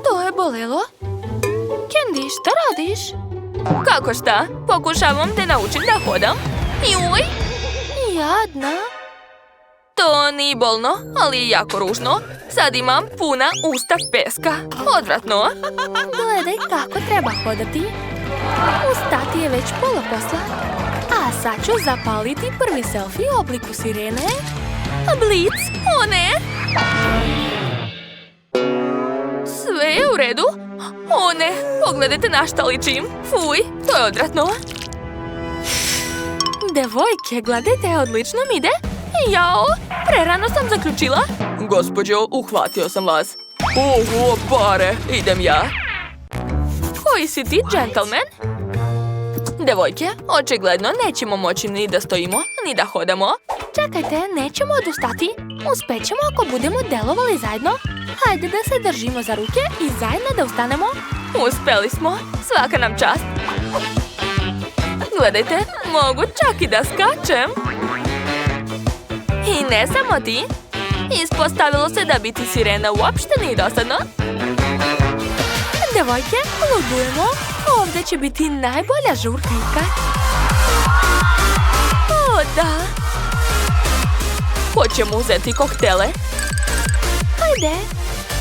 to je bolelo. Candy, šta radiš? Kako šta? Pokušavam te naučiti da hodam. Juj! Jadna. To nije bolno, ali je jako ružno. Sad imam puna usta peska. Odvratno. Gledaj kako treba hodati. Ustati je već pola posla. A sad ću zapaliti prvi selfie u obliku sirene. Blic, o ne! Sve je u redu? O ne, pogledajte na šta ličim. Fuj, to je odvratno. Devojke, gledajte, odlično mi ide. Jao, prerano sam zaključila. Gospođo, uhvatio sam vas. Oho, pare, idem ja. Koji si ti, džentlmen? Devojke, očigledno nećemo moći ni da stojimo, ni da hodamo. Čekajte, nećemo odustati. Uspećemo ako budemo delovali zajedno. Hajde da se držimo za ruke i zajedno da ustanemo. Uspeli smo, svaka nam čast. Gledajte, mogu čak i da skačem. I ne samo ti. Ispostavilo se da biti sirena uopšte nije dosadno. Devojke, ludujemo. Ovdje će biti najbolja žurka ikad. O, da. Hoćemo uzeti koktele? Hajde.